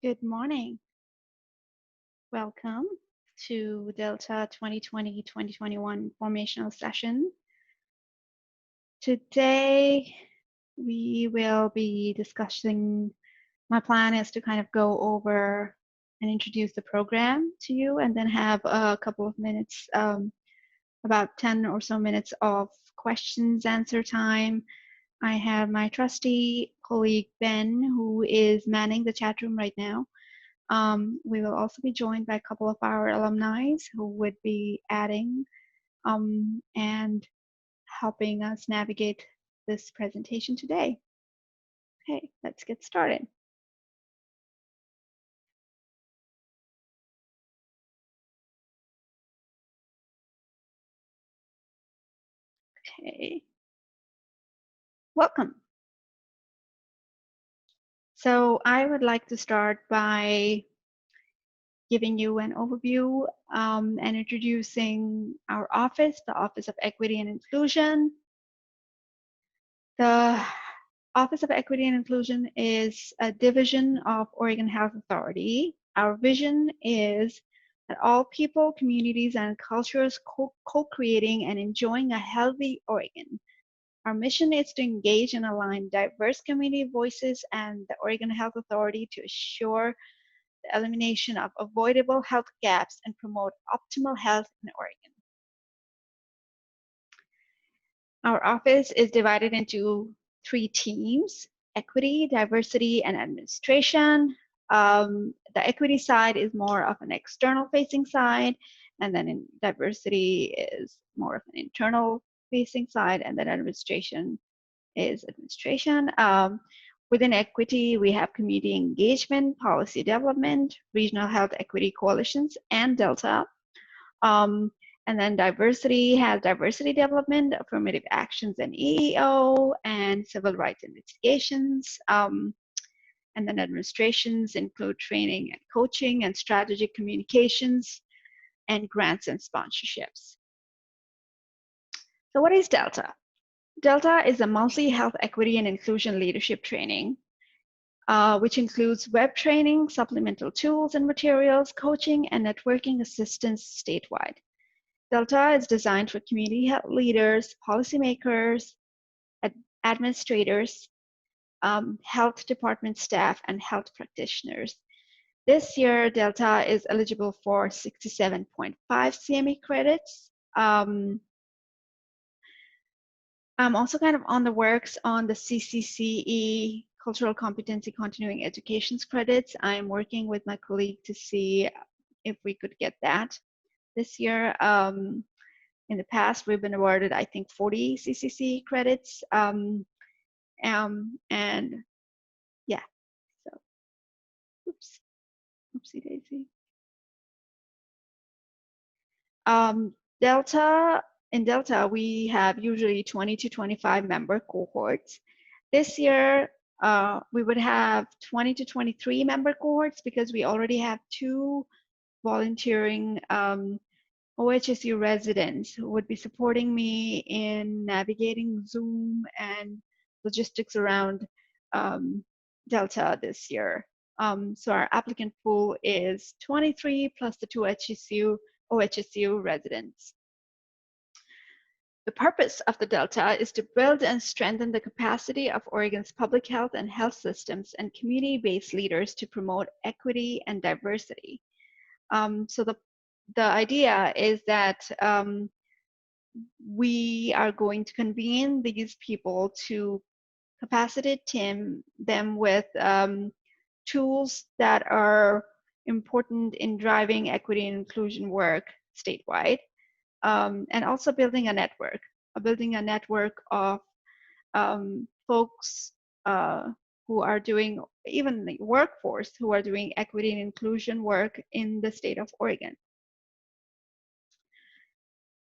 Good morning. Welcome to Delta 2020-2021 formational session. Today, we will be discussing, my plan is to kind of go over and introduce the program to you and then have a couple of minutes, about 10 or so minutes of questions, answer time. I have my trusty colleague, Ben, who is manning the chat room right now. We will also be joined by a couple of our alumni who would be adding and helping us navigate this presentation today. Okay, let's get started. Okay, welcome. So I would like to start by giving you an overview and introducing our office, the Office of Equity and Inclusion. The Office of Equity and Inclusion is a division of Oregon Health Authority. Our vision is that all people, communities, and cultures co-creating and enjoying a healthy Oregon. Our mission is to engage and align diverse community voices and the Oregon Health Authority to assure the elimination of avoidable health gaps and promote optimal health in Oregon. Our office is divided into 3 teams: equity, diversity, and administration. The equity side is more of an external facing side, and then in diversity is more of an internal facing side, and then administration is administration. Within equity, we have community engagement, policy development, regional health equity coalitions, and Delta. And then diversity has diversity development, affirmative actions and EEO, and civil rights investigations. And then administrations include training and coaching and strategic communications and grants and sponsorships. So what is Delta? Delta is a monthly health equity and inclusion leadership training, which includes web training, supplemental tools and materials, coaching, and networking assistance statewide. Delta is designed for community health leaders, policymakers, administrators, health department staff, and health practitioners. This year, Delta is eligible for 67.5 CME credits. I'm also kind of on the works on the CCCE, Cultural Competency Continuing Education's credits. I'm working with my colleague to see if we could get that this year. In the past, we've been awarded, I think, 40 CCC credits. And yeah, so, oops, oopsie daisy. In Delta, we have usually 20 to 25 member cohorts. This year, we would have 20 to 23 member cohorts because we already have 2 volunteering OHSU residents who would be supporting me in navigating Zoom and logistics around Delta this year. So our applicant pool is 23 plus the 2 OHSU residents. The purpose of the Delta is to build and strengthen the capacity of Oregon's public health and health systems and community-based leaders to promote equity and diversity. So the idea is that we are going to convene these people to capacitate them with tools that are important in driving equity and inclusion work statewide, and also building a network of folks who are doing, even the workforce, who are doing equity and inclusion work in the state of Oregon.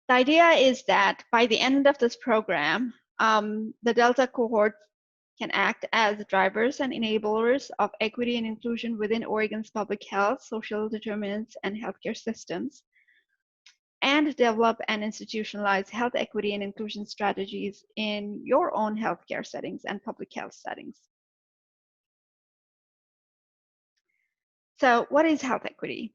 The idea is that by the end of this program, the Delta cohort can act as drivers and enablers of equity and inclusion within Oregon's public health, social determinants, and healthcare systems, and develop and institutionalize health equity and inclusion strategies in your own healthcare settings and public health settings. So what is health equity?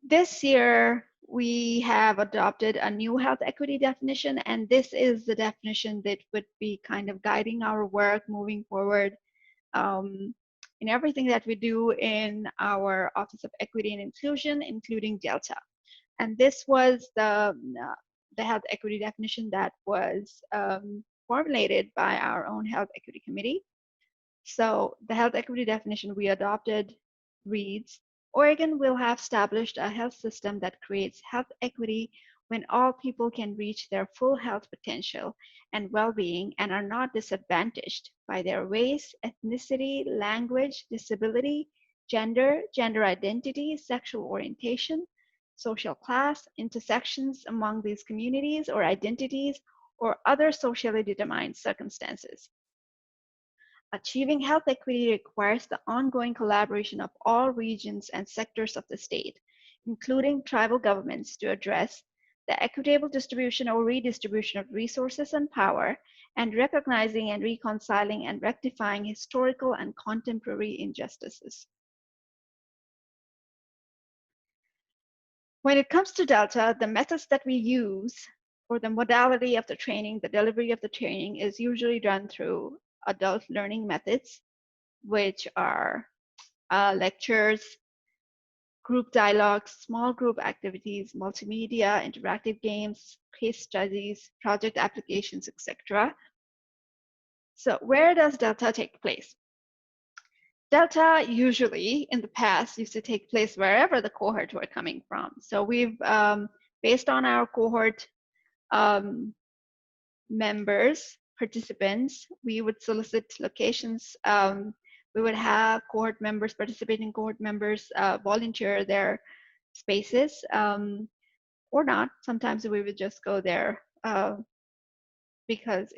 This year, we have adopted a new health equity definition, and this is the definition that would be kind of guiding our work moving forward um, in everything that we do in our Office of Equity and Inclusion, including Delta. And this was the health equity definition that was formulated by our own Health Equity Committee. So the health equity definition we adopted reads, Oregon will have established a health system that creates health equity when all people can reach their full health potential and well-being and are not disadvantaged by their race, ethnicity, language, disability, gender, gender identity, sexual orientation, social class, intersections among these communities or identities, or other socially determined circumstances. Achieving health equity requires the ongoing collaboration of all regions and sectors of the state, including tribal governments, to address the equitable distribution or redistribution of resources and power, and recognizing and reconciling and rectifying historical and contemporary injustices. When it comes to Delta, the methods that we use or the modality of the training, the delivery of the training is usually done through adult learning methods, which are lectures, group dialogues, small group activities, multimedia, interactive games, case studies, project applications, etc. So where does Delta take place? Delta usually in the past used to take place wherever the cohort were coming from. So we've, based on our cohort members, participants, we would solicit locations. We would have cohort members, participating cohort members volunteer their spaces or not. Sometimes we would just go there because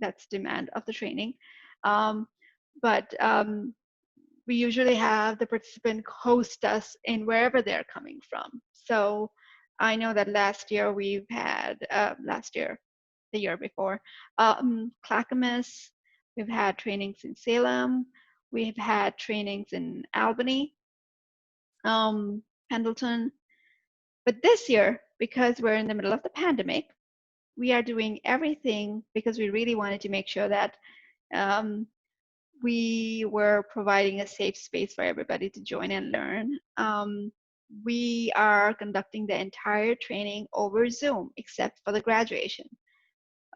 that's demand of the training. But we usually have the participant host us in wherever they're coming from. So I know that last year we've had, the year before, Clackamas, we've had trainings in Salem, we've had trainings in Albany, Pendleton. But this year, because we're in the middle of the pandemic, we are doing everything because we really wanted to make sure that we were providing a safe space for everybody to join and learn. We are conducting the entire training over Zoom, except for the graduation.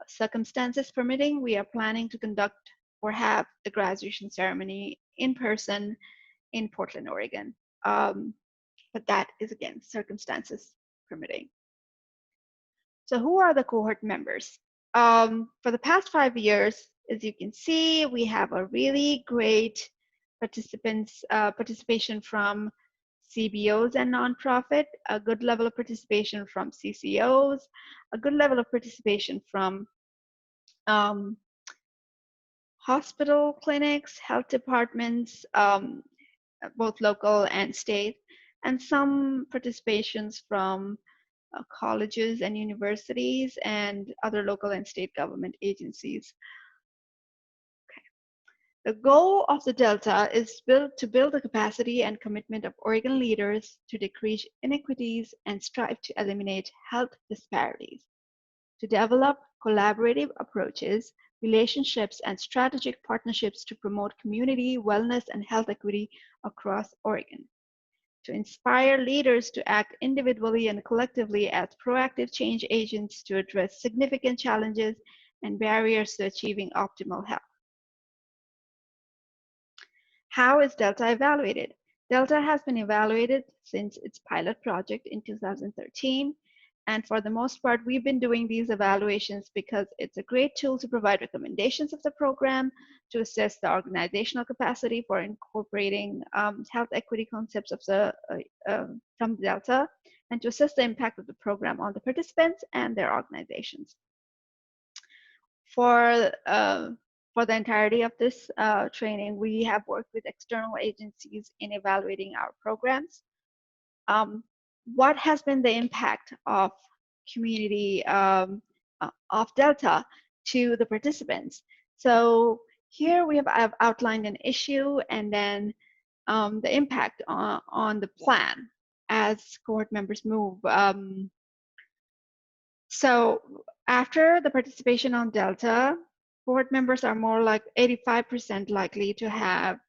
Circumstances permitting, we are planning to conduct or have the graduation ceremony in person in Portland, Oregon. But that is, again, circumstances permitting. So who are the cohort members? For the past 5 years, as you can see, we have a really great participation from CBOs and nonprofit, a good level of participation from CCOs, a good level of participation from hospital clinics, health departments, both local and state, and some participations from colleges and universities and other local and state government agencies. The goal of the Delta is to build the capacity and commitment of Oregon leaders to decrease inequities and strive to eliminate health disparities, to develop collaborative approaches, relationships, and strategic partnerships to promote community wellness and health equity across Oregon, to inspire leaders to act individually and collectively as proactive change agents to address significant challenges and barriers to achieving optimal health. How is Delta evaluated? Delta has been evaluated since its pilot project in 2013. And for the most part, we've been doing these evaluations because it's a great tool to provide recommendations of the program, to assess the organizational capacity for incorporating health equity concepts of from Delta, and to assess the impact of the program on the participants and their organizations. For the entirety of this training, we have worked with external agencies in evaluating our programs. What has been the impact of community of Delta to the participants? So here we have I've outlined an issue, and then the impact on the plan as cohort members move. So after the participation on Delta, cohort members are more like 85% likely to have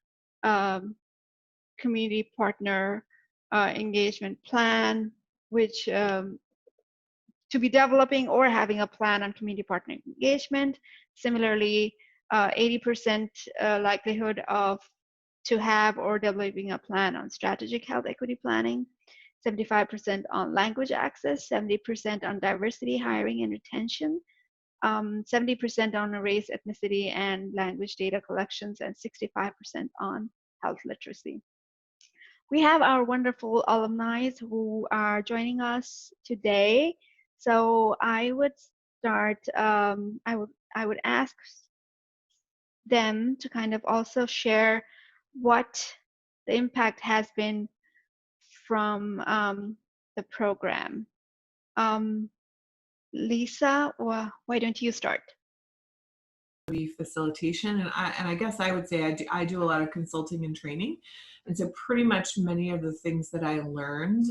community partner engagement plan, which to be developing or having a plan on community partner engagement. Similarly, 80% likelihood of to have or developing a plan on strategic health equity planning, 75% on language access, 70% on diversity, hiring, and retention, 70% on race, ethnicity, and language data collections, and 65% on health literacy. We have our wonderful alumni who are joining us today. So I would start, I would ask them to kind of also share what the impact has been from the program. Lisa, why don't you start? Facilitation, and I guess I would say I do a lot of consulting and training, and so pretty much many of the things that I learned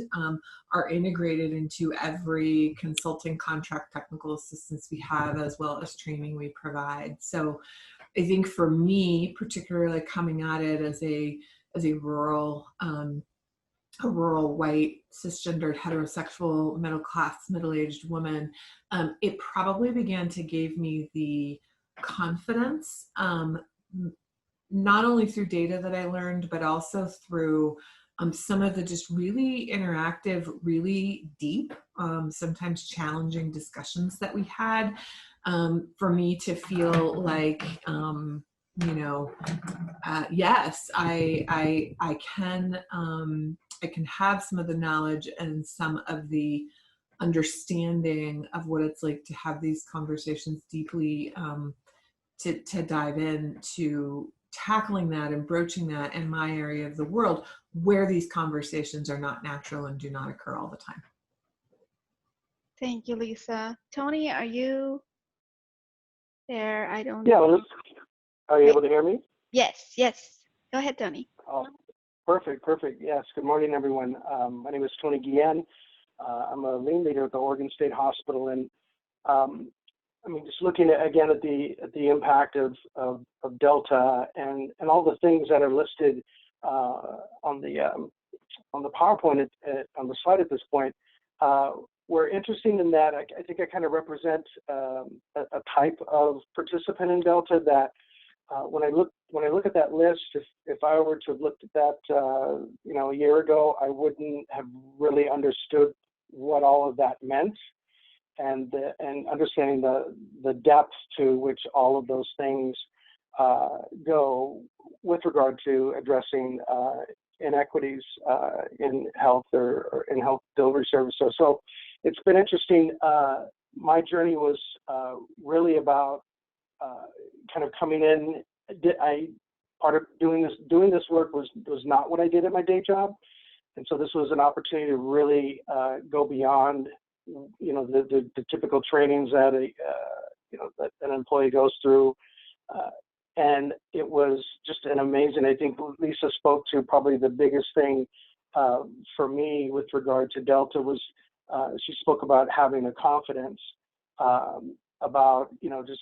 are integrated into every consulting, contract, technical assistance we have, as well as training we provide. So I think for me, particularly coming at it as a rural white cisgendered heterosexual middle-aged woman, it probably began to give me the confidence, not only through data that I learned, but also through some of the just really interactive, really deep, sometimes challenging discussions that we had, for me to feel like, yes, I can have some of the knowledge and some of the understanding of what it's like to have these conversations deeply, to dive into tackling that and broaching that in my area of the world where these conversations are not natural and do not occur all the time. Thank you, Lisa. Tony, are you there? I don't. Yeah. Are you able to hear me? Yes. Go ahead, Tony. Oh, perfect. Yes. Good morning, everyone. My name is Tony Guillen. I'm a lean leader at the Oregon State Hospital, and just looking again at the impact of Delta and all the things that are listed on the PowerPoint on the slide at this point. We're interesting in that I think I kind of represent a type of participant in Delta that when I look at that list, if I were to have looked at that a year ago, I wouldn't have really understood what all of that meant, and understanding the depth to which all of those things go with regard to addressing inequities in health or in health delivery services. So it's been interesting. My journey was really about kind of coming in. Part of doing this work was not what I did at my day job, and so this was an opportunity to really go beyond the typical trainings that that an employee goes through, and it was just an amazing. I think Lisa spoke to probably the biggest thing for me with regard to Delta was she spoke about having a confidence about just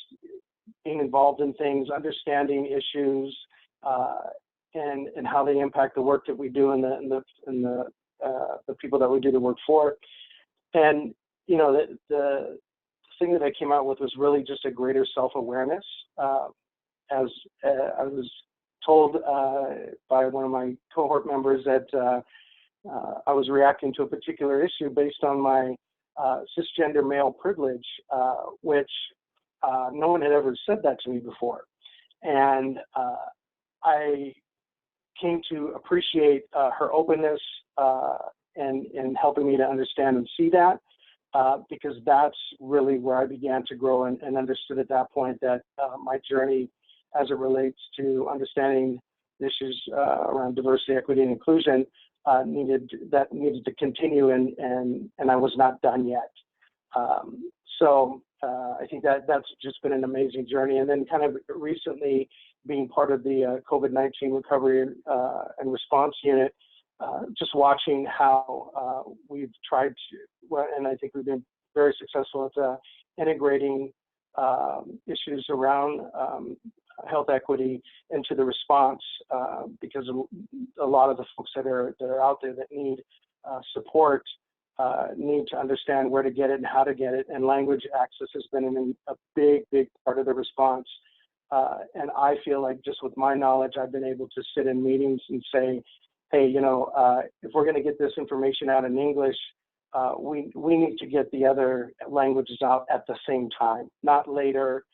being involved in things, understanding issues, and how they impact the work that we do and the people that we do the work for. And the thing that I came out with was really just a greater self-awareness. As I was told by one of my cohort members that I was reacting to a particular issue based on my cisgender male privilege, which no one had ever said that to me before. And I came to appreciate her openness and helping me to understand and see that, because that's really where I began to grow and understood at that point that my journey as it relates to understanding issues around diversity, equity, and inclusion needed to continue, and I was not done yet. So I think that's just been an amazing journey. And then kind of recently, being part of the COVID-19 recovery and response unit, just watching how we've tried to, well, and I think we've been very successful at integrating issues around health equity into the response, because a lot of the folks that are out there that need support need to understand where to get it and how to get it, and language access has been a big part of the response. And I feel like, just with my knowledge, I've been able to sit in meetings and say, hey, you know, if we're going to get this information out in English, we need to get the other languages out at the same time, not later.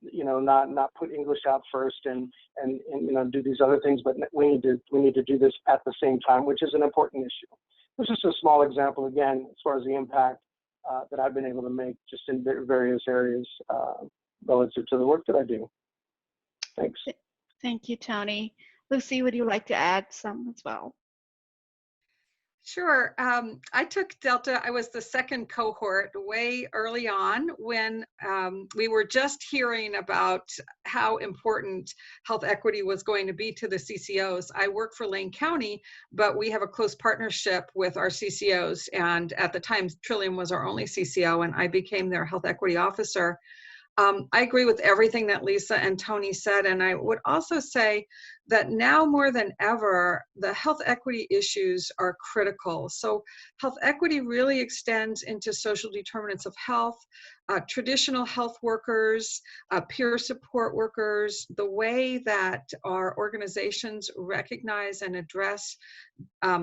You know, not put English out first and you know, do these other things, but we need to do this at the same time, which is an important issue. This is a small example, again, as far as the impact that I've been able to make just in various areas relative to the work that I do. Thanks. Thank you, Tony. Lucy, would you like to add some as well? Sure. I took Delta. I was the second cohort way early on when we were just hearing about how important health equity was going to be to the CCOs. I work for Lane County, but we have a close partnership with our CCOs. And at the time, Trillium was our only CCO, and I became their health equity officer. I agree with everything that Lisa and Tony said, and I would also say that now more than ever, the health equity issues are critical. So health equity really extends into social determinants of health, traditional health workers, peer support workers, the way that our organizations recognize and address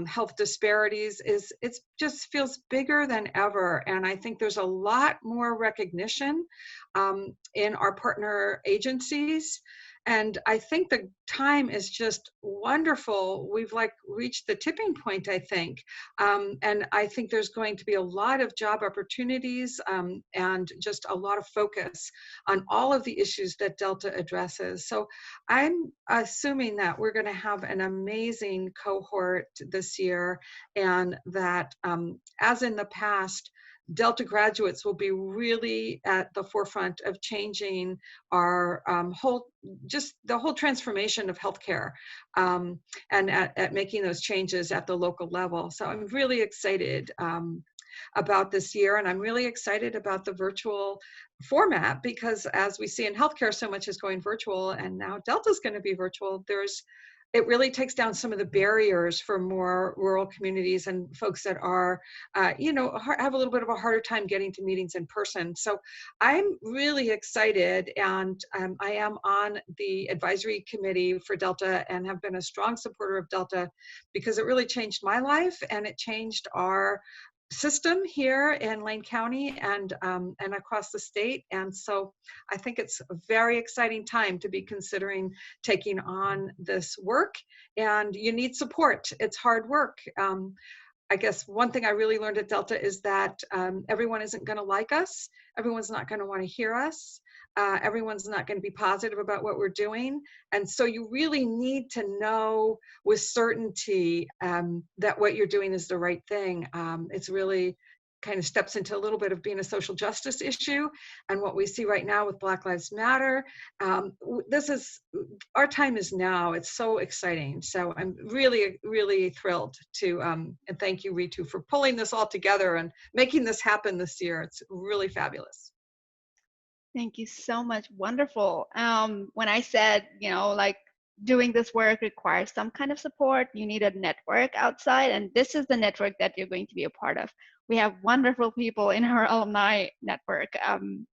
health disparities it just feels bigger than ever. And I think there's a lot more recognition in our partner agencies. And I think the time is just wonderful. We've reached the tipping point, I think. And I think there's going to be a lot of job opportunities and just a lot of focus on all of the issues that Delta addresses. So I'm assuming that we're going to have an amazing cohort this year, and that as in the past, Delta graduates will be really at the forefront of changing our the whole transformation of healthcare, and at making those changes at the local level. So I'm really excited about this year, and I'm really excited about the virtual format, because as we see in healthcare, so much is going virtual, and now Delta's going to be virtual. It really takes down some of the barriers for more rural communities and folks that are, you know, have a little bit of a harder time getting to meetings in person. So I'm really excited, and I am on the advisory committee for Delta and have been a strong supporter of Delta, because it really changed my life and it changed our system here in Lane County and across the state. And so I think it's a very exciting time to be considering taking on this work, and you need support. It's hard work. I guess one thing I really learned at Delta is that everyone isn't going to like us. Everyone's not going to want to hear us. Everyone's not going to be positive about what we're doing. And so you really need to know with certainty that what you're doing is the right thing. It's really kind of steps into a little bit of being a social justice issue. And what we see right now with Black Lives Matter, our time is now. It's so exciting. So I'm really, really thrilled to, and thank you, Ritu, for pulling this all together and making this happen this year. It's really fabulous. Thank you so much. Wonderful. When I said, you know, like doing this work requires some kind of support, you need a network outside, and this is the network that you're going to be a part of. We have wonderful people in our alumni network,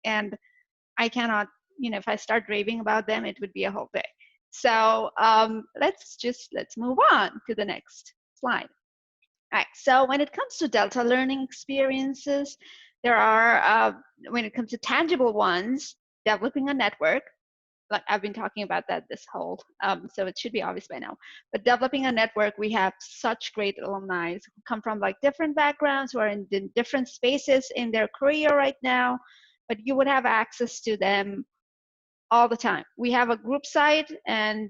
and I cannot, you know, if I start raving about them, it would be a whole day. So let's move on to the next slide. All right, so when it comes to Delta learning experiences, there are, when it comes to tangible ones, developing a network, like I've been talking about that this whole, so it should be obvious by now. But developing a network, we have such great alumni who come from like different backgrounds, who are in different spaces in their career right now, but you would have access to them all the time. We have a group site, and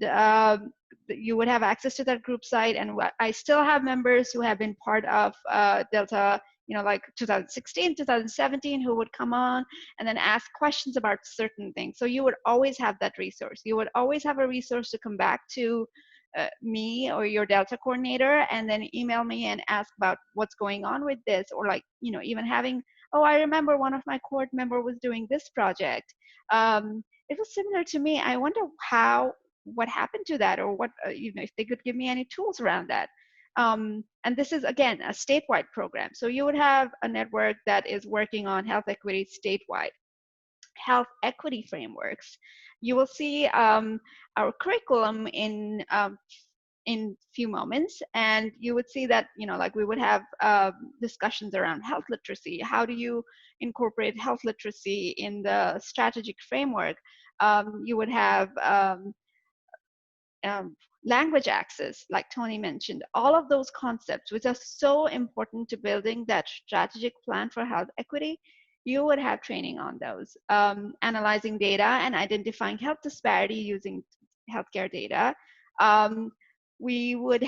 you would have access to that group site. And I still have members who have been part of Delta like 2016, 2017, who would come on and then ask questions about certain things. So you would always have that resource. You would always have a resource to come back to me or your Delta coordinator, and then email me and ask about what's going on with this, or like, even having, oh, I remember one of my cohort member was doing this project. It was similar to me. I wonder what happened to that, or what, if they could give me any tools around that. And this is, again, a statewide program. So you would have a network that is working on health equity statewide. Health equity frameworks. You will see our curriculum in few moments, and you would see that, like we would have discussions around health literacy. How do you incorporate health literacy in the strategic framework? You would have language access, like Tony mentioned, all of those concepts, which are so important to building that strategic plan for health equity. You would have training on those, analyzing data and identifying health disparity using healthcare data. We would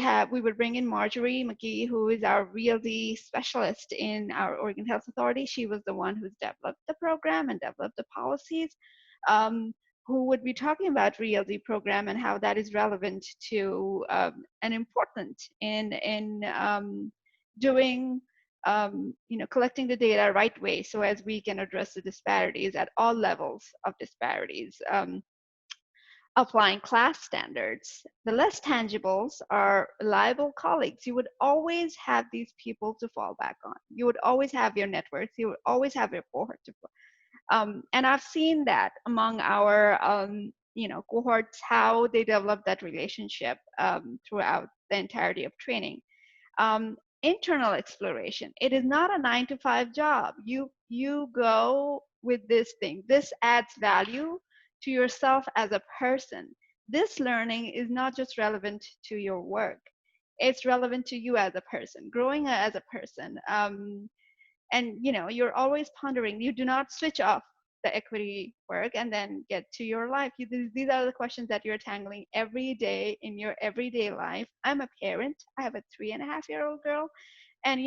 bring in Marjorie McGee, who is our RealD specialist in our Oregon Health Authority. She was the one who's developed the program and developed the policies. Who would be talking about RealD program and how that is relevant to and important in doing, collecting the data right way, so as we can address the disparities at all levels of disparities. Applying class standards. The less tangibles are reliable colleagues. You would always have these people to fall back on. You would always have your networks. You would always have your cohort to and I've seen that among our, cohorts, how they develop that relationship throughout the entirety of training. Internal exploration. It is not a 9-to-5 job. You go with this thing. This adds value to yourself as a person. This learning is not just relevant to your work. It's relevant to you as a person, growing as a person. And you're always pondering. You do not switch off the equity work and then get to your life. These are the questions that you're tangling every day in your everyday life. I'm a parent. I have a 3.5-year-old girl, and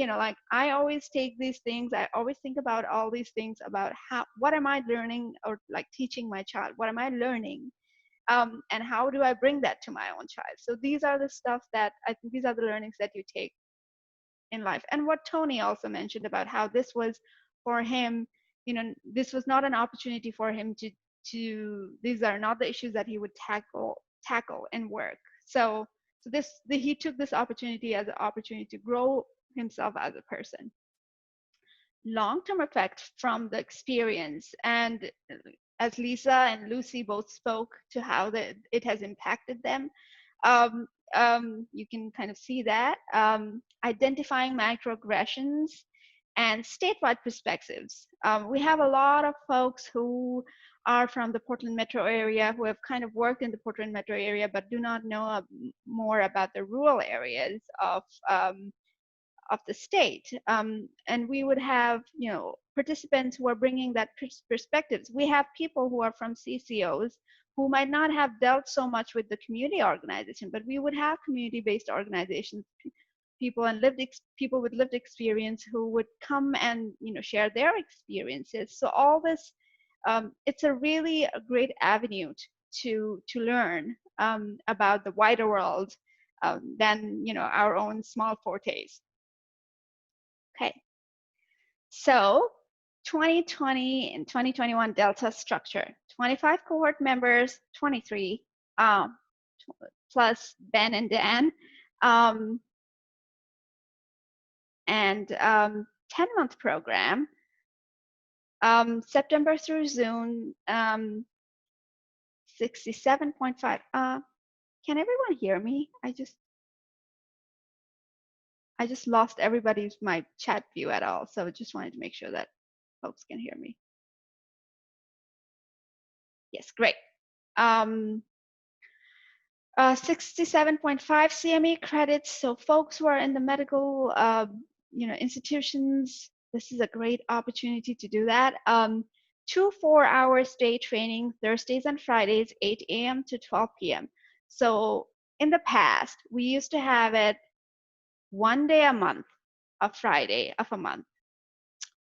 I always take these things. I always think about all these things about what am I learning, or like teaching my child, what am I learning, and how do I bring that to my own child. So these are the stuff that I think, these are the learnings that you take in life. And what Tony also mentioned about how this was for him, this was not an opportunity for him to these are not the issues that he would tackle in work. So he took this opportunity as an opportunity to grow himself as a person. Long-term effects from the experience, and as Lisa and Lucy both spoke to how it has impacted them, you can kind of see that. Identifying microaggressions and statewide perspectives. We have a lot of folks who are from the Portland metro area, who have kind of worked in the Portland metro area, but do not know more about the rural areas of the state. And we would have, participants who are bringing that perspectives. We have people who are from CCOs who might not have dealt so much with the community organization, but we would have community-based organizations, people with lived experience, who would come and share their experiences. So all this, it's a great avenue to learn about the wider world than our own small fortes. Okay, so 2020 and 2021 Delta structure: 25 cohort members, 23 plus Ben and Dan, and 10-month program. September through June, 67.5. Can everyone hear me? I just lost my chat view at all, so just wanted to make sure that folks can hear me. Yes, great. 67.5 CME credits. So folks who are in the medical, institutions, this is a great opportunity to do that. 2 4-hour day training, Thursdays and Fridays, 8 a.m. to 12 p.m. So in the past, we used to have it one day a month, a Friday of a month.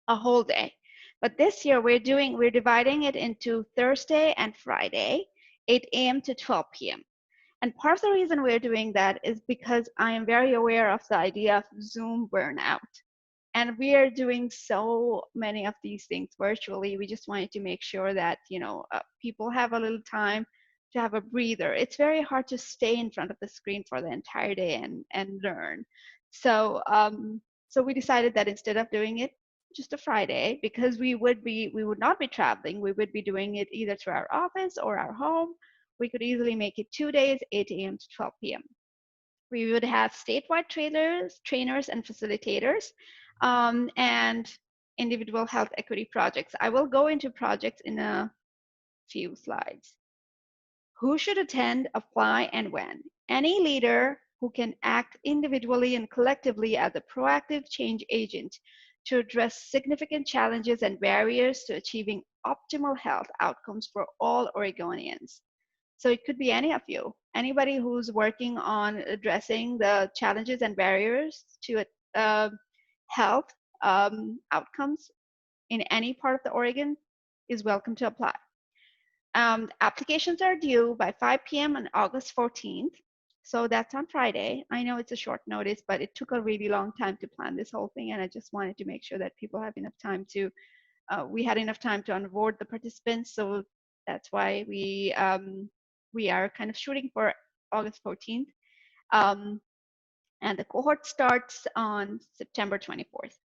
a whole day. But this year we're dividing it into Thursday and Friday, 8 a.m. to 12 p.m. And part of the reason we're doing that is because I am very aware of the idea of Zoom burnout. And we are doing so many of these things virtually. We just wanted to make sure that, people have a little time to have a breather. It's very hard to stay in front of the screen for the entire day and learn. So we decided that instead of doing it just a Friday, because we would not be traveling, we would be doing it either to our office or our home. We could easily make it 2 days, 8 a.m. to 12 p.m. We would have statewide trainers, and facilitators, and individual health equity projects. I will go into projects in a few slides. Who should attend, apply, and when? Any leader who can act individually and collectively as a proactive change agent to address significant challenges and barriers to achieving optimal health outcomes for all Oregonians. So it could be any of you, anybody who's working on addressing the challenges and barriers to health outcomes in any part of the Oregon is welcome to apply. Applications are due by 5 p.m. on August 14th. So that's on Friday. I know it's a short notice, but it took a really long time to plan this whole thing. And I just wanted to make sure that people have enough time to, we had enough time to onboard the participants. So that's why we are kind of shooting for August 14th. And the cohort starts on September 24th.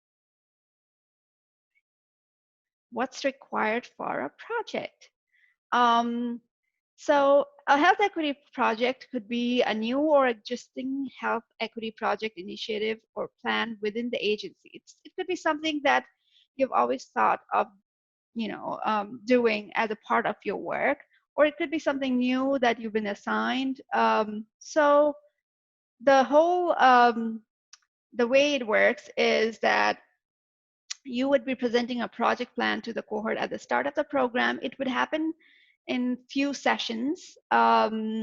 What's required for a project? So a health equity project could be a new or existing health equity project initiative or plan within the agency. It could be something that you've always thought of, doing as a part of your work, or it could be something new that you've been assigned. So the whole, the way it works is that you would be presenting a project plan to the cohort at the start of the program. It would happen in few sessions. I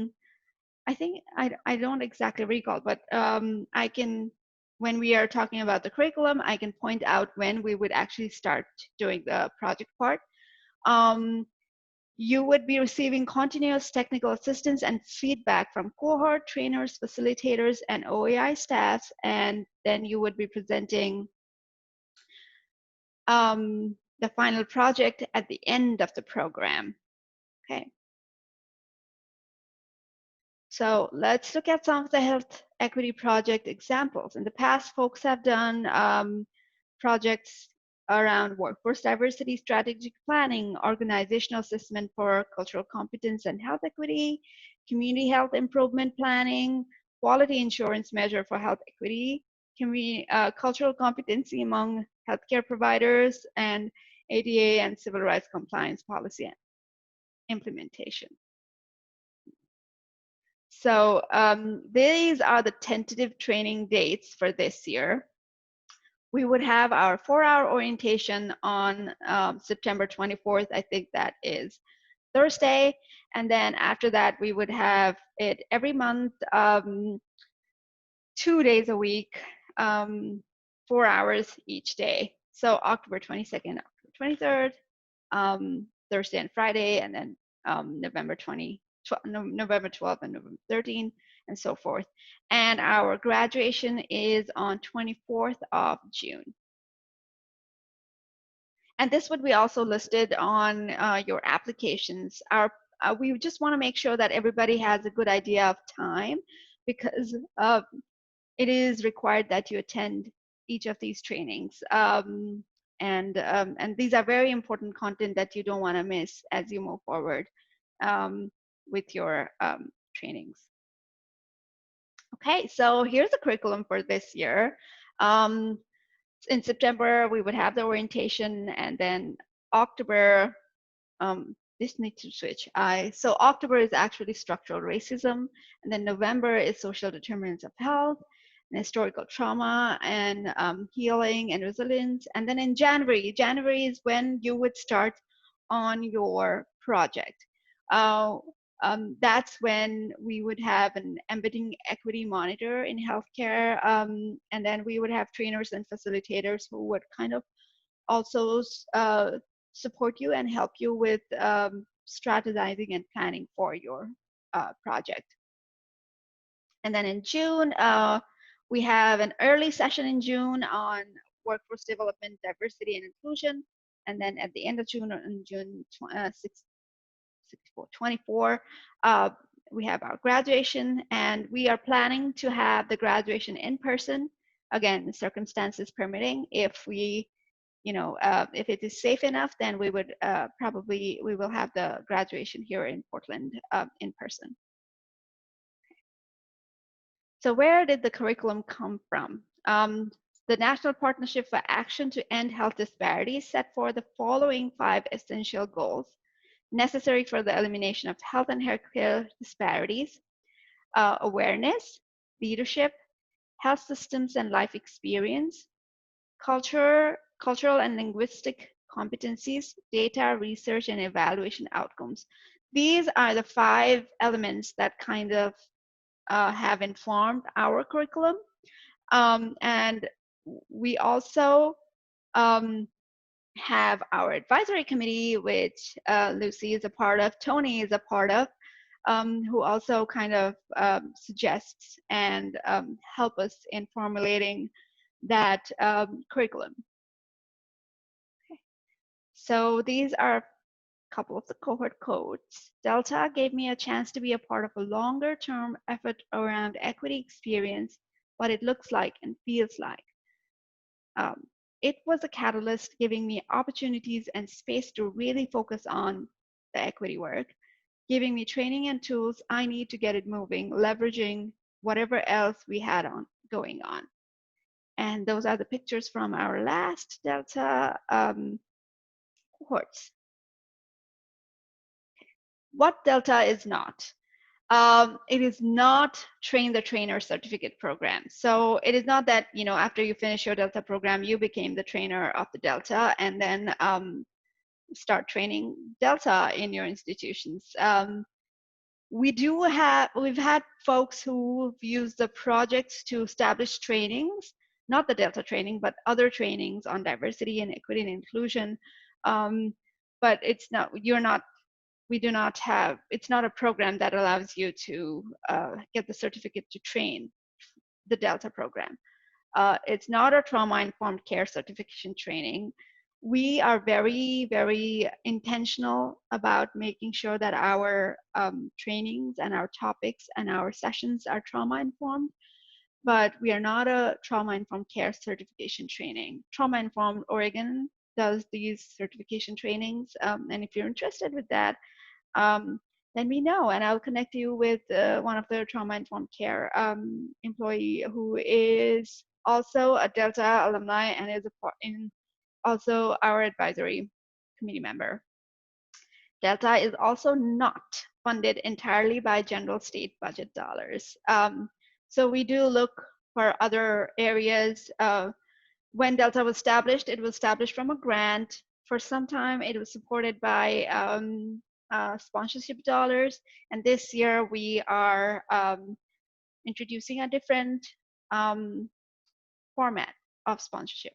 think, I don't exactly recall, but I can, when we are talking about the curriculum, I can point out when we would actually start doing the project part. You would be receiving continuous technical assistance and feedback from cohort trainers, facilitators, and OEI staff, and then you would be presenting the final project at the end of the program. Okay. So let's look at some of the health equity project examples. In the past, folks have done projects around workforce diversity, strategic planning, organizational assessment for cultural competence and health equity, community health improvement planning, quality insurance measure for health equity, cultural competency among healthcare providers, and ADA and civil rights compliance policy implementation. So these are the tentative training dates for this year. We would have our 4-hour orientation on September 24th. I think that is Thursday. And then after that, we would have it every month, 2 days a week, 4 hours each day. So October 22nd, October 23rd, Thursday and Friday, and then November 12th and November 13th, and so forth. And our graduation is on 24th of June. And this would be also listed on your applications. We just want to make sure that everybody has a good idea of time, because it is required that you attend each of these trainings. And these are very important content that you don't want to miss as you move forward with your trainings. Okay, so here's the curriculum for this year. In September, we would have the orientation, and then October, this needs to switch. So October is actually structural racism, and then November is social determinants of health and historical trauma and healing and resilience. And then in January is when you would start on your project. That's when we would have an embedding equity monitor in healthcare, and then we would have trainers and facilitators who would kind of also support you and help you with strategizing and planning for your project. And then in June, we have an early session in June on workforce development, diversity, and inclusion. And then at the end of June, on June 24, we have our graduation, and we are planning to have the graduation in person. Again, circumstances permitting. If we, if it is safe enough, then we would we will have the graduation here in Portland in person. So where did the curriculum come from? The National Partnership for Action to End Health Disparities set forth the following 5 essential goals necessary for the elimination of health and healthcare disparities: awareness, leadership, health systems and life experience, cultural and linguistic competencies, data, research, and evaluation outcomes. These are the 5 elements that kind of have informed our curriculum. And we also have our advisory committee, which Lucy is a part of, Tony is a part of, who also kind of suggests and help us in formulating that curriculum. Okay. So these are couple of the cohort codes. Delta gave me a chance to be a part of a longer term effort around equity experience, what it looks like and feels like. It was a catalyst giving me opportunities and space to really focus on the equity work, giving me training and tools I need to get it moving, leveraging whatever else we had going on. And those are the pictures from our last Delta cohorts. What Delta is not. It is not train the trainer certificate program. So it is not that, after you finish your Delta program, you became the trainer of the Delta and then start training Delta in your institutions. We've had folks who've used the projects to establish trainings, not the Delta training, but other trainings on diversity and equity and inclusion. But it's not, it's not a program that allows you to get the certificate to train the Delta program. It's not a trauma-informed care certification training. We are very, very intentional about making sure that our trainings and our topics and our sessions are trauma-informed, but we are not a trauma-informed care certification training. Trauma-informed Oregon does these certification trainings, and if you're interested with that, let me know, and I'll connect you with one of the trauma-informed care employee who is also a Delta alumni and is also our advisory committee member. Delta is also not funded entirely by general state budget dollars. So we do look for other areas. When Delta was established, it was established from a grant. For some time, it was supported by sponsorship dollars, and this year we are introducing a different format of sponsorship.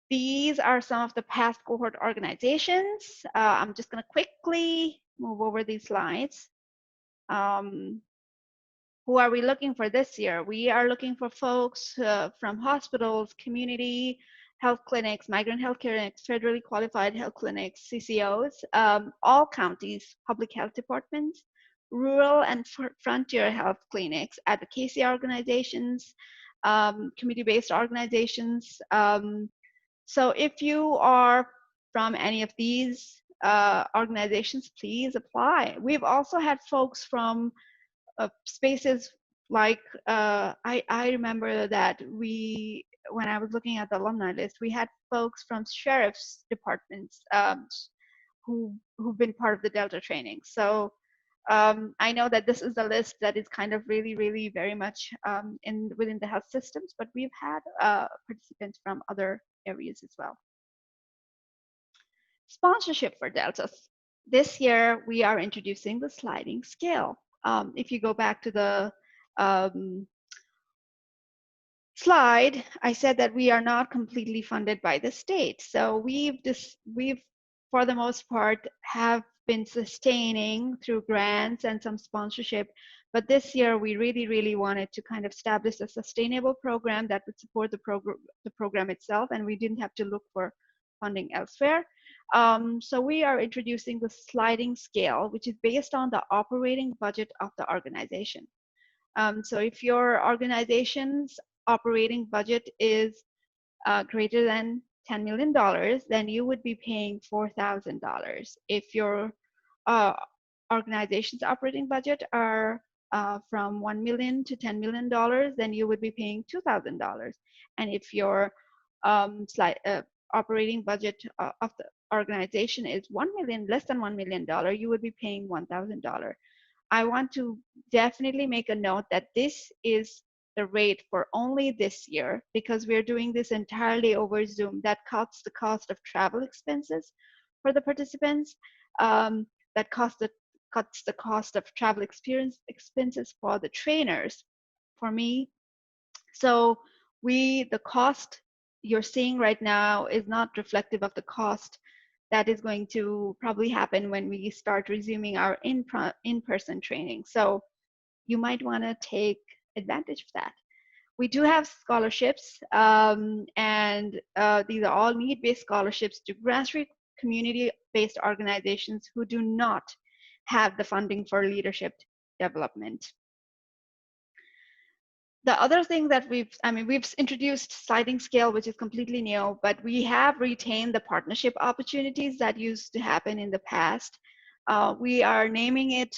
These are some of the past cohort organizations. I'm just going to quickly move over these slides. Who are we looking for this year? We are looking for folks from hospitals, community health clinics, migrant health clinics, federally qualified health clinics, CCOs, all counties, public health departments, rural and frontier health clinics, advocacy organizations, community-based organizations. So if you are from any of these organizations, please apply. We've also had folks from spaces like, I remember that when I was looking at the alumni list, we had folks from sheriff's departments who've been part of the Delta training. So I know that this is a list that is kind of really, really very much within the health systems, but we've had participants from other areas as well. Sponsorship for Deltas. This year, we are introducing the sliding scale. If you go back to the slide, I said that we are not completely funded by the state. So we've, for the most part, have been sustaining through grants and some sponsorship. But this year, we really, really wanted to kind of establish a sustainable program that would support the program itself, and we didn't have to look for funding elsewhere. So we are introducing the sliding scale, which is based on the operating budget of the organization. So if your organization's operating budget is greater than $10 million, then you would be paying $4,000. If your organization's operating budget are from $1 million to $10 million, then you would be paying $2,000. And if your operating budget of the organization is $1 million, less than $1 million, you would be paying $1,000. I want to definitely make a note that this is the rate for only this year, because we're doing this entirely over Zoom. That cuts the cost of travel expenses for the participants. That cuts the cost of travel expenses for the trainers, for me. So the cost you're seeing right now is not reflective of the cost that is going to probably happen when we start resuming our in-person training. So you might want to take advantage of that. We do have scholarships, and these are all need-based scholarships to grassroots community-based organizations who do not have the funding for leadership development. The other thing that we've introduced sliding scale, which is completely new, but we have retained the partnership opportunities that used to happen in the past. We are naming it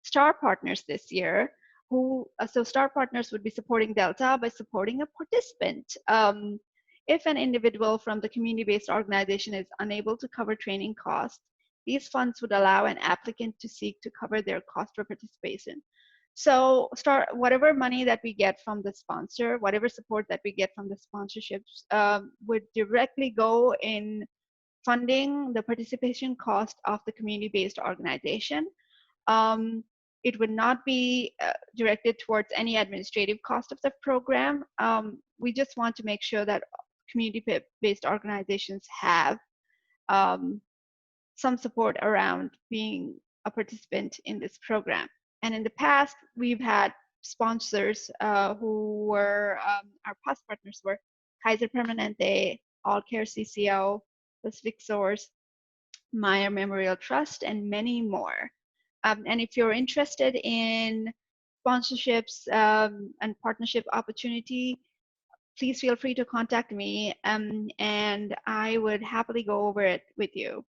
Star Partners this year. So Star Partners would be supporting Delta by supporting a participant. If an individual from the community-based organization is unable to cover training costs, these funds would allow an applicant to seek to cover their cost for participation. So whatever money that we get from the sponsor, whatever support that we get from the sponsorships would directly go in funding the participation cost of the community-based organization. It would not be directed towards any administrative cost of the program. We just want to make sure that community-based organizations have some support around being a participant in this program. And in the past, we've had sponsors who were, our past partners were Kaiser Permanente, All Care CCO, Pacific Source, Meyer Memorial Trust, and many more. And if you're interested in sponsorships and partnership opportunity, please feel free to contact me, and I would happily go over it with you.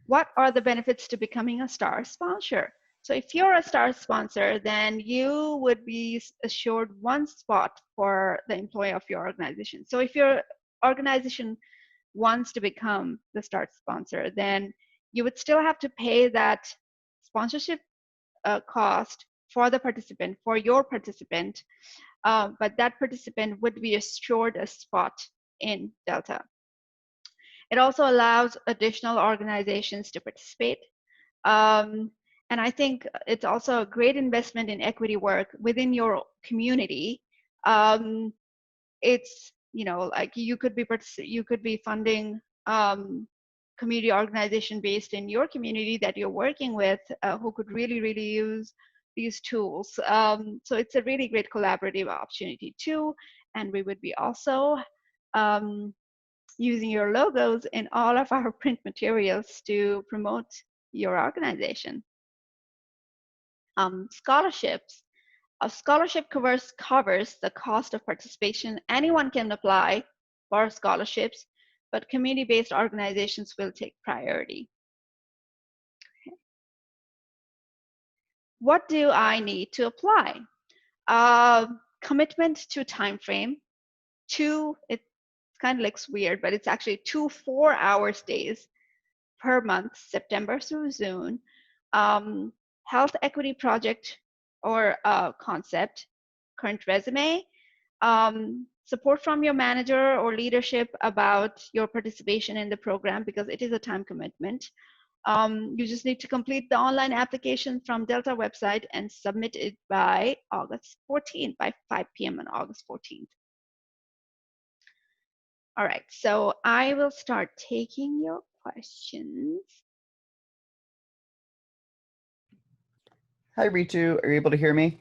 What are the benefits to becoming a STAR sponsor? So if you're a STAR sponsor, then you would be assured one spot for the employee of your organization. So if your organization wants to become the STAR sponsor, then you would still have to pay that sponsorship cost for the participant, for your participant, but that participant would be assured a spot in Delta. It also allows additional organizations to participate. And I think it's also a great investment in equity work within your community. It's, like you could be funding community organization based in your community that you're working with who could really, really use these tools. So it's a really great collaborative opportunity too. And we would be also using your logos in all of our print materials to promote your organization. Scholarships. A scholarship covers the cost of participation. Anyone can apply for scholarships, but community-based organizations will take priority. Okay. What do I need to apply? Commitment to time frame. It kind of looks weird, but it's actually 2 4-hour stays per month, September through June. Health equity project or concept, current resume, support from your manager or leadership about your participation in the program because it is a time commitment. You just need to complete the online application from Delta website and submit it by August 14th, by 5 p.m. on August 14th. All right, so I will start taking your questions. Hi, Ritu. Are you able to hear me?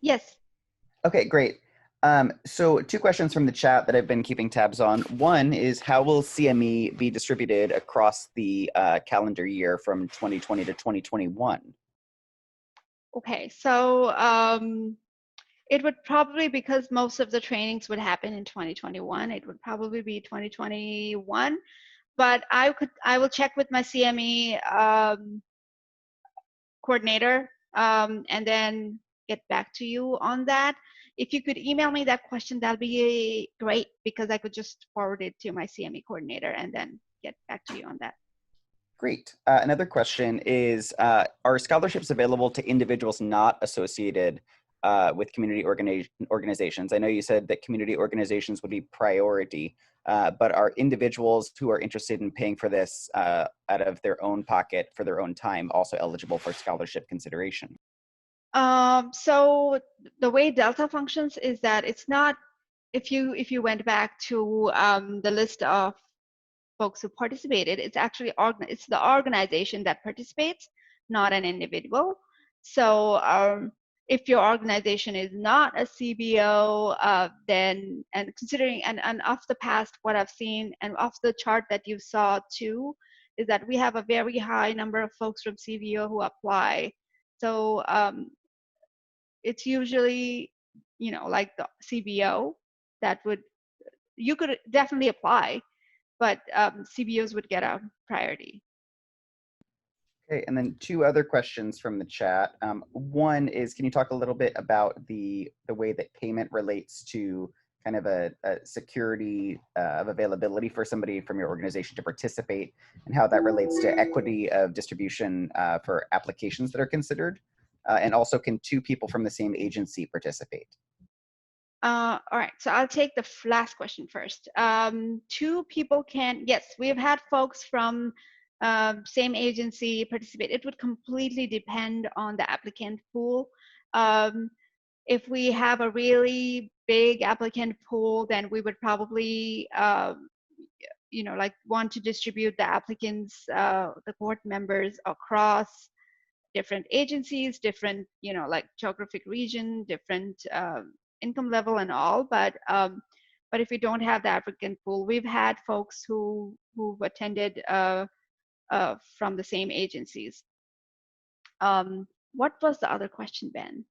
Yes. Okay, great. So 2 questions from the chat that I've been keeping tabs on. One is, how will CME be distributed across the calendar year from 2020 to 2021? Okay, so it would probably, because most of the trainings would happen in 2021, it would probably be 2021. But I will check with my CME coordinator and then get back to you on that. If you could email me that question, that'll be great, because I could just forward it to my CME coordinator and then get back to you on that. Great. Another question is, are scholarships available to individuals not associated with community organizations? I know you said that community organizations would be priority, but are individuals who are interested in paying for this out of their own pocket for their own time also eligible for scholarship consideration? So the way Delta functions is that it's not, if you went back to the list of folks who participated, it's actually it's the organization that participates, not an individual. So if your organization is not a CBO, then, and considering, and off the past, what I've seen, and off the chart that you saw too, is that we have a very high number of folks from CBO who apply. So it's usually, you know, like the CBO that would, you could definitely apply, but CBOs would get a priority. Okay, and then 2 other questions from the chat. One is, can you talk a little bit about the way that payment relates to kind of a security of availability for somebody from your organization to participate, and how that relates to equity of distribution for applications that are considered? And also, can 2 people from the same agency participate? All right, so I'll take the last question first. 2 people can, yes, we've had folks from same agency participate. It would completely depend on the applicant pool. If we have a really big applicant pool, then we would probably, you know, like want to distribute the applicants, the cohort members across different agencies, different, you know, like geographic region, different income level and all. But if we don't have the applicant pool, we've had folks who've attended from the same agencies. What was the other question, Ben?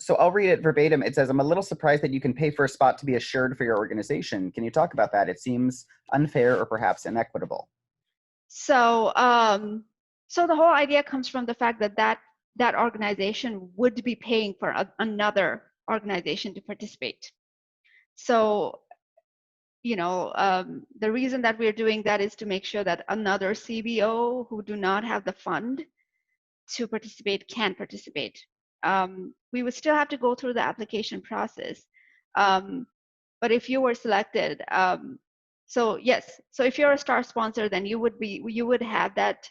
So I'll read it verbatim. It says, I'm a little surprised that you can pay for a spot to be assured for your organization. Can you talk about that? It seems unfair or perhaps inequitable. So so the whole idea comes from the fact that that organization would be paying for another organization to participate. So, you know, the reason that we're doing that is to make sure that another CBO who do not have the fund to participate can participate. We would still have to go through the application process. But if you were selected, so yes, so if you're a star sponsor, then you would have that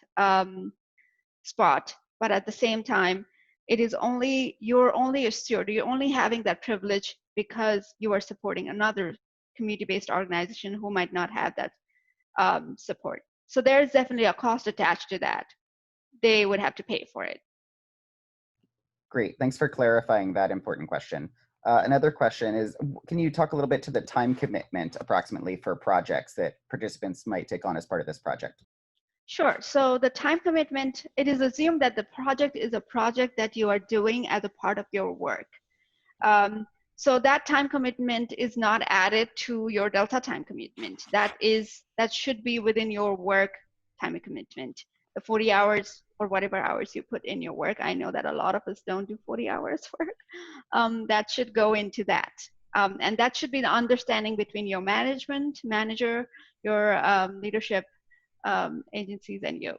spot. But at the same time, it is only, you're only assured, you're only having that privilege because you are supporting another community-based organization who might not have that support. So there's definitely a cost attached to that. They would have to pay for it. Great, thanks for clarifying that important question. Another question is, can you talk a little bit to the time commitment approximately for projects that participants might take on as part of this project? Sure. So the time commitment, it is assumed that the project is a project that you are doing as a part of your work. So that time commitment is not added to your Delta time commitment. That should be within your work time commitment. The 40 hours or whatever hours you put in your work. I know that a lot of us don't do 40 hours work. That should go into that. And that should be the understanding between your manager, your leadership agencies, and you.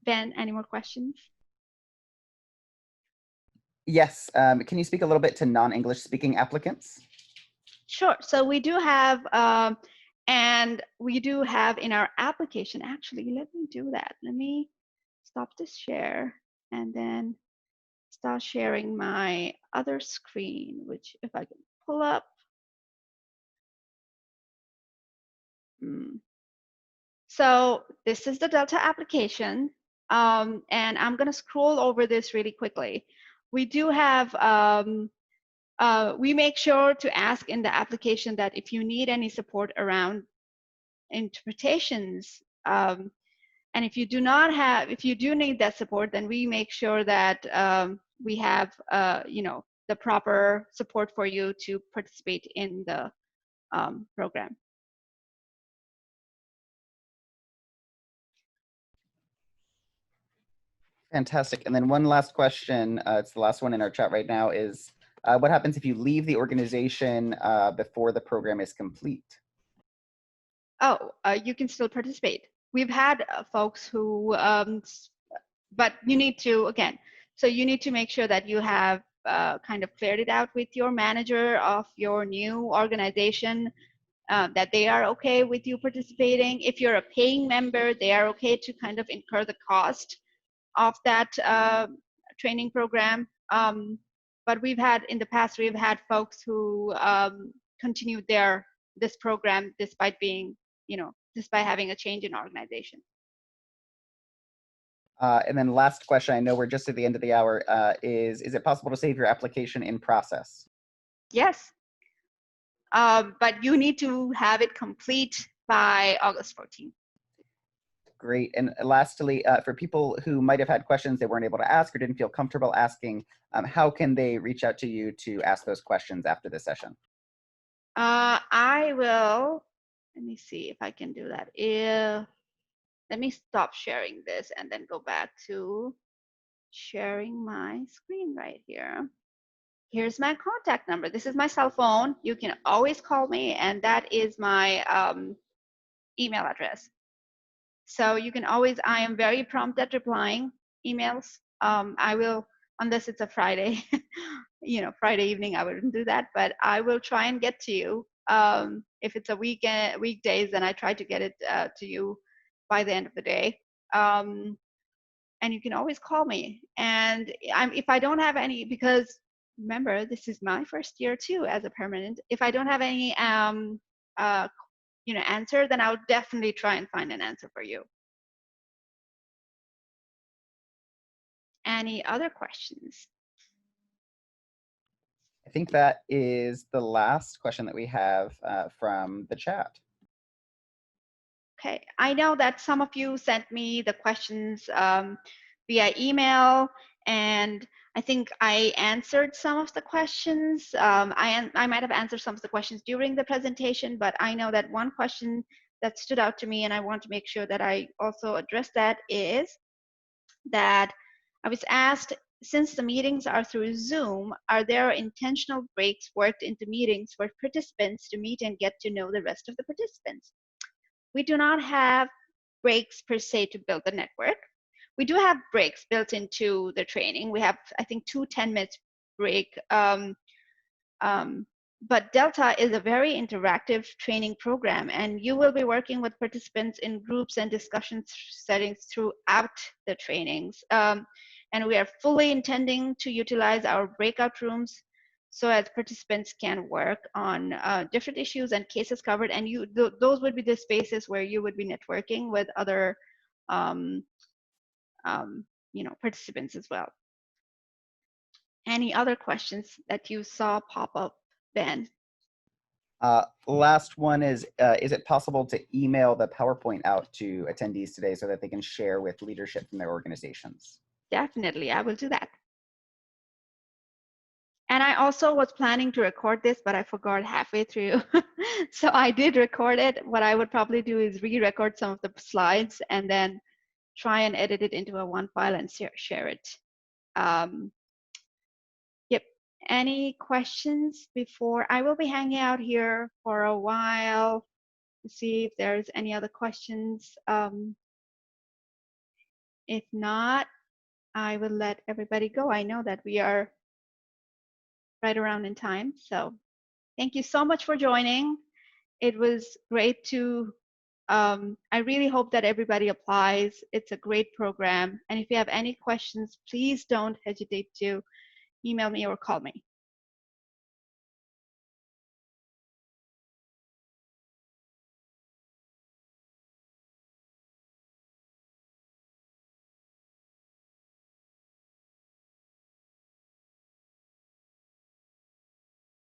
Ben, any more questions? Yes. Can you speak a little bit to non-English speaking applicants? Sure. So we do have, and we do have in our application, actually, let me do that. Let me stop this share and then start sharing my other screen, which if I can pull up. So this is the Delta application, and I'm going to scroll over this really quickly. We do have, we make sure to ask in the application that if you need any support around interpretations, and if you do not have, if you do need that support, then we make sure that we have, you know, the proper support for you to participate in the program. Fantastic. And then one last question, it's the last one in our chat right now, is what happens if you leave the organization before the program is complete? Oh, you can still participate. We've had folks who, but you need to, again, so you need to make sure that you have kind of cleared it out with your manager of your new organization, that they are okay with you participating. If you're a paying member, they are okay to kind of incur the cost of that training program. But we've had, in the past, we've had folks who continued this program despite being, you know, despite having a change in organization. And then last question, I know we're just at the end of the hour, is it possible to save your application in process? Yes, but you need to have it complete by August 14th. Great. And lastly, for people who might have had questions they weren't able to ask or didn't feel comfortable asking, how can they reach out to you to ask those questions after the session? I will, let me see if I can do that. Let me stop sharing this and then go back to sharing my screen right here. Here's my contact number. This is my cell phone. You can always call me, and that is my email address. So you can always, I am very prompt at replying emails. I will, unless it's a Friday, you know, Friday evening, I wouldn't do that, but I will try and get to you. If it's a weekdays, then I try to get it to you by the end of the day. And you can always call me. And if I don't have any, because remember, this is my first year too as a permanent. If I don't have any, you know, answer, then I'll definitely try and find an answer for you. Any other questions? I think that is the last question that we have from the chat. Okay, I know that some of you sent me the questions via email, and I think I answered some of the questions. I might have answered some of the questions during the presentation, but I know that one question that stood out to me, and I want to make sure that I also address that, is that I was asked, since the meetings are through Zoom, are there intentional breaks worked into meetings for participants to meet and get to know the rest of the participants? We do not have breaks per se to build the network. We do have breaks built into the training. We have, I think, 2 10-minute break. But Delta is a very interactive training program, and you will be working with participants in groups and discussion settings throughout the trainings. And we are fully intending to utilize our breakout rooms so as participants can work on different issues and cases covered, and those would be the spaces where you would be networking with other you know, participants as well. Any other questions that you saw pop up, Ben? Last one is it possible to email the PowerPoint out to attendees today so that they can share with leadership from their organizations? Definitely, I will do that. And I also was planning to record this, but I forgot halfway through. So I did record it. What I would probably do is re-record some of the slides and then try and edit it into a one file and share it. Yep. Any questions before? I will be hanging out here for a while to see if there's any other questions. If not, I will let everybody go. I know that we are right around in time. So thank you so much for joining. It was great to, I really hope that everybody applies. It's a great program. And if you have any questions, please don't hesitate to email me or call me.